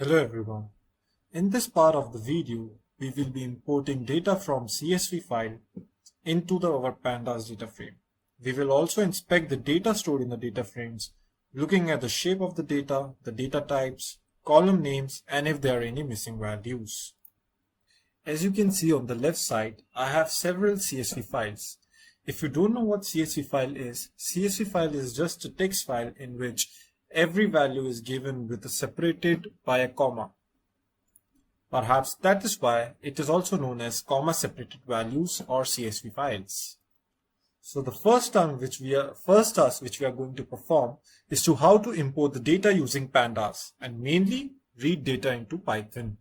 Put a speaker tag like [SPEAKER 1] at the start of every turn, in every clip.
[SPEAKER 1] Hello everyone. In this part of the video, we will be importing data from CSV file into our Pandas data frame. We will also inspect the data stored in the data frames, looking at the shape of the data types, column names, and if there are any missing values. As you can see on the left side, I have several CSV files. If you don't know what CSV file is just a text file in which every value is given with separated by a comma. Perhaps that is why it is also known as comma separated values or CSV files. So the first task which we are going to perform is to how to import the data using Pandas and mainly read data into Python.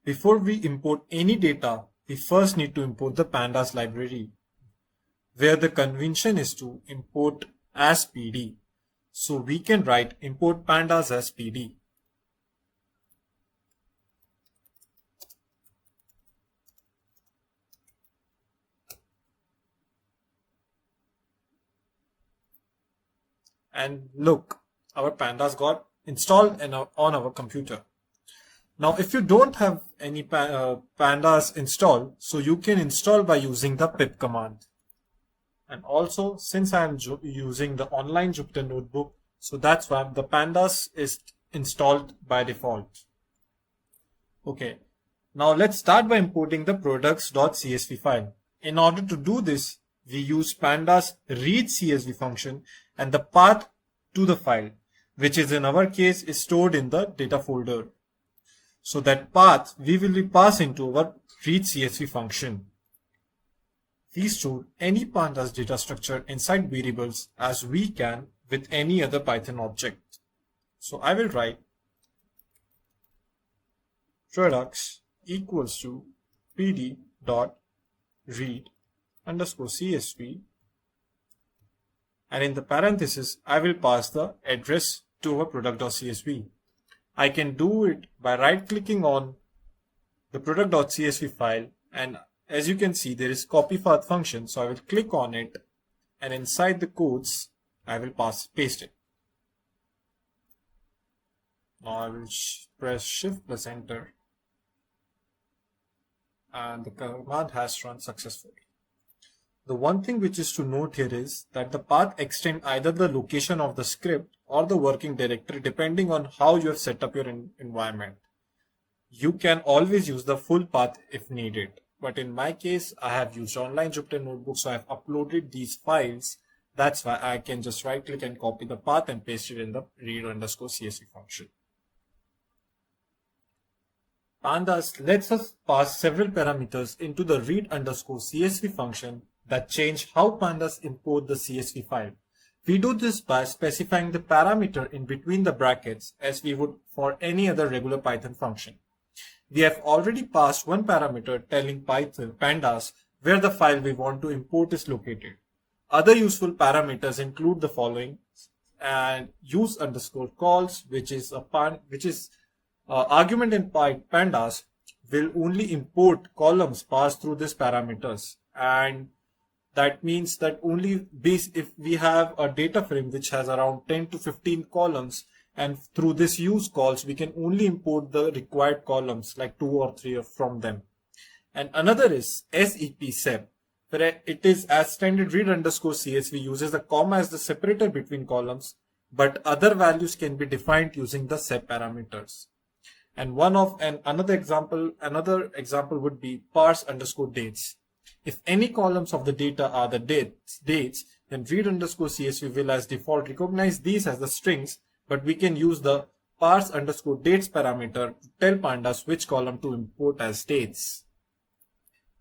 [SPEAKER 1] Before we import any data, we first need to import the Pandas library, where the convention is to import as PD. So we can write import pandas as PD. And look, our pandas got installed on our computer. Now, if you don't have any pandas installed, so you can install by using the pip command. And also, since I am using the online Jupyter notebook, so that's why the pandas is installed by default. Okay, now let's start by importing the products.csv file. In order to do this, we use pandas read CSV function and the path to the file, which is in our case is stored in the data folder. So that path we will be passing to our read CSV function. We store any pandas data structure inside variables as we can with any other Python object. So I will write products equals to pd dot read underscore csv, and in the parenthesis I will pass the address to our product.csv. I can do it by right clicking on the product.csv file, and as you can see there is copy path function, so I will click on it and inside the codes I will paste it. Now I will press shift plus enter and the command has run successfully. The one thing which is to note here is that the path extends either the location of the script or the working directory depending on how you have set up your environment. You can always use the full path if needed, but in my case I have used online Jupyter notebook, so I have uploaded these files. That's why I can just right click and copy the path and paste it in the read underscore csv function. Pandas lets us pass several parameters into the read underscore csv function that change how pandas import the CSV file. We do this by specifying the parameter in between the brackets as we would for any other regular Python function. We have already passed one parameter telling pandas where the file we want to import is located. Other useful parameters include the following: and use underscore calls, which is argument in pandas will only import columns passed through these parameters, and that means that only if we have a data frame which has around 10 to 15 columns, and through this use calls we can only import the required columns like 2 or 3 from them. And another is sep, where it is as standard read underscore csv uses a comma as the separator between columns, but other values can be defined using the sep parameters. And another example would be parse underscore dates. If any columns of the data are the dates, then read underscore csv will as default recognize these as the strings, but we can use the parse underscore dates parameter to tell pandas which column to import as dates.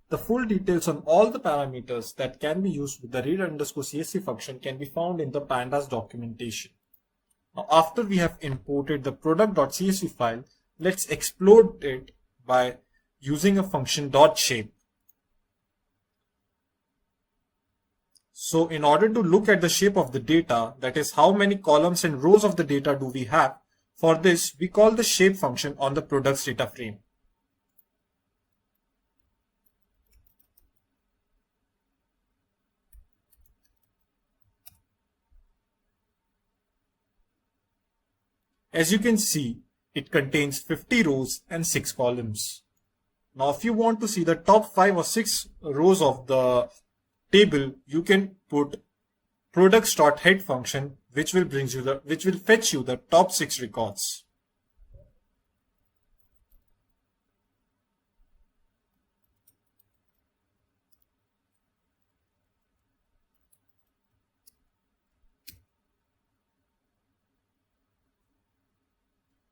[SPEAKER 1] The full details on all the parameters that can be used with the read underscore csv function can be found in the pandas documentation. Now, after we have imported the product.csv file, let's explode it by using a function .shape. So in order to look at the shape of the data, that is how many columns and rows of the data do we have, for this we call the shape function on the products data frame. As you can see, it contains 50 rows and 6 columns. Now, if you want to see the top 5 or 6 rows of the table, you can put products.head function, which will fetch you the top 6 records.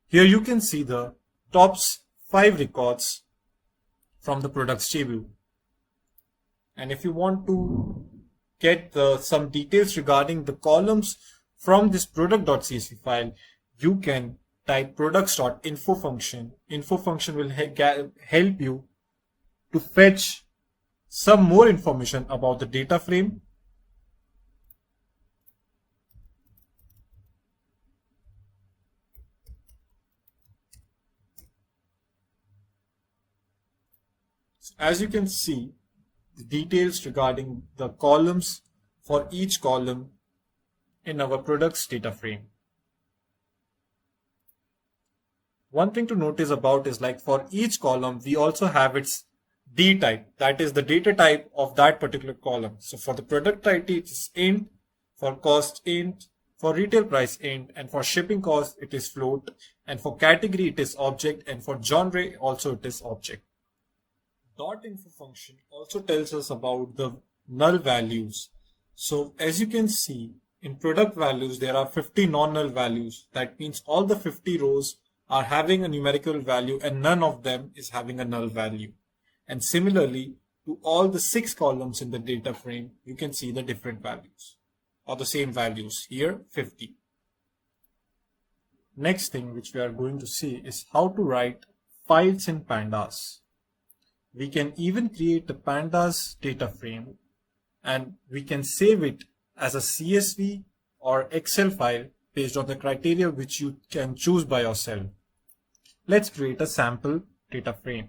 [SPEAKER 1] Here you can see the top 5 records from the products table. And if you want to get some details regarding the columns from this product.csv file, you can type products.info function. Info function will help you to fetch some more information about the data frame. So as you can see, the details regarding the columns for each column in our products data frame. One thing to notice about is, like, for each column, we also have its D type, that is the data type of that particular column. So for the product ID, it is int, for cost int, for retail price int, and for shipping cost, it is float, and for category, it is object, and for genre, also it is object. .info function also tells us about the null values. So as you can see, in product values, there are 50 non-null values. That means all the 50 rows are having a numerical value and none of them is having a null value. And similarly, to all the 6 columns in the data frame, you can see the different values or the same values. Here, 50. Next thing which we are going to see is how to write files in Pandas. We can even create a Pandas data frame and we can save it as a CSV or Excel file based on the criteria which you can choose by yourself. Let's create a sample data frame.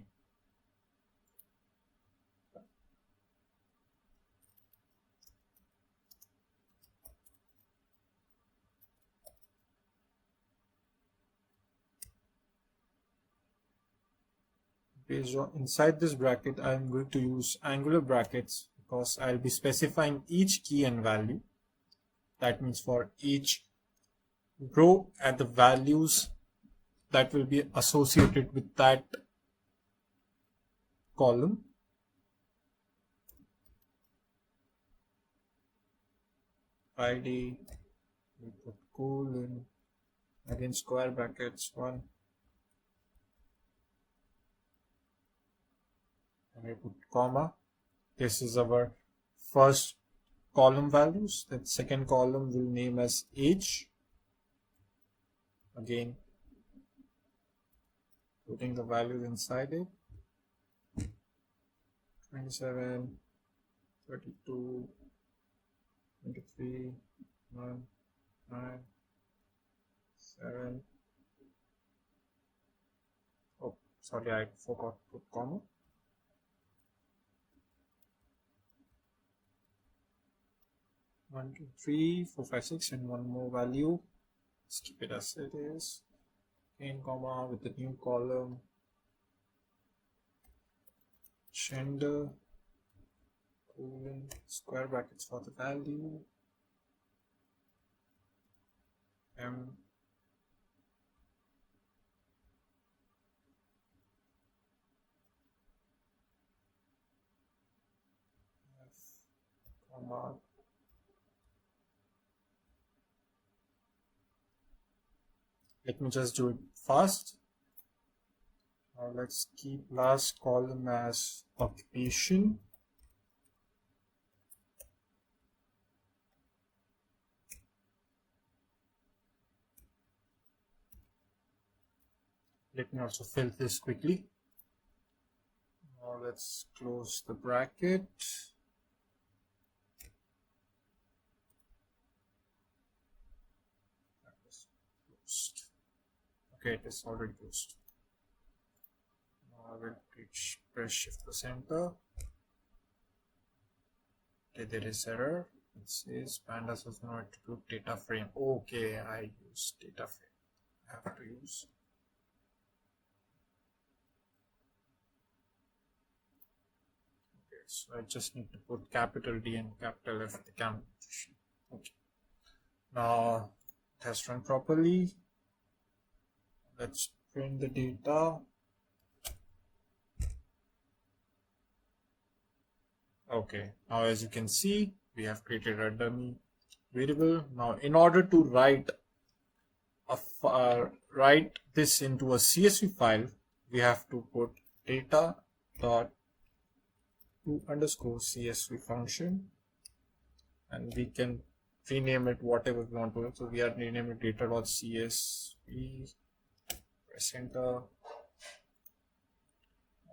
[SPEAKER 1] Based on inside this bracket, I'm going to use angular brackets because I'll be specifying each key and value. That means for each row and the values that will be associated with that column. ID, we put colon, again square brackets 1. And we put comma. This is our first column values. That second column will name as age. Again, putting the values inside it. 27, 32, 23, 1, 9, 7. Oh, sorry, I forgot to put comma. 1, 2, 3, 4, 5, 6, and one more value. Let's keep it as it is. Again, comma with the new column. Gender, colon, square brackets for the value. M. F, comma. Let me just do it fast. Now let's keep last column as occupation. Let me also fill this quickly. Now let's close the bracket. Okay, it is already closed. Now I will press shift plus enter. Okay, there is error. It says Pandas does not include data frame. Okay, I use data frame. I have to use so I just need to put capital D and capital F at the camera position. Okay. Now it has run properly. Let's print the data. Okay, now as you can see, we have created a dummy variable. Now in order to write this into a CSV file, we have to put data dot to underscore CSV function, and we can rename it whatever we want to. So we are renaming data dot CSV. Press enter.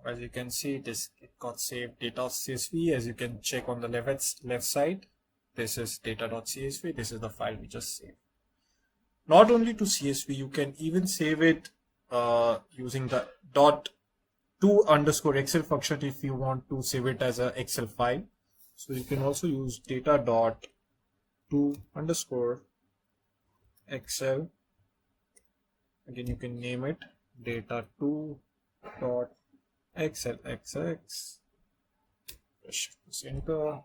[SPEAKER 1] As you can see, it got saved data.csv. As you can check on the left side, this is data.csv. This is the file we just saved. Not only to CSV, you can even save it using the .to underscore Excel function if you want to save it as an Excel file. So you can also use data.to underscore Excel. Again, you can name it data2 dot Excel XX. Press enter,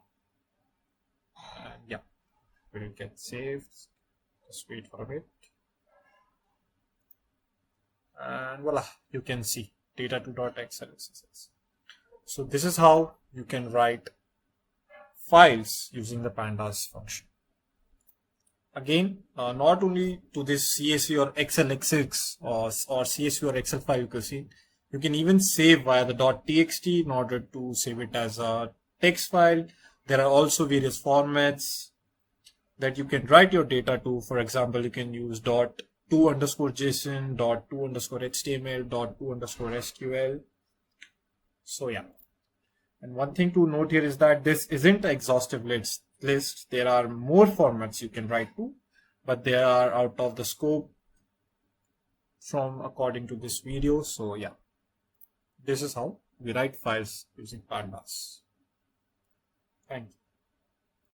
[SPEAKER 1] and yeah, it will get saved. Just wait for a bit, and voila, you can see data2.excel. So this is how you can write files using the pandas function. Again, not only to this CSV or XLXX or CSV or Excel file you can see, you can even save via the .txt in order to save it as a text file. There are also various formats that you can write your data to. For example, you can use .to underscore JSON, .to underscore HTML, .to underscore SQL. So yeah. And one thing to note here is that this isn't an exhaustive list. There are more formats you can write to, but they are out of the scope from according to this video. So yeah, this is how we write files using pandas. Thank you.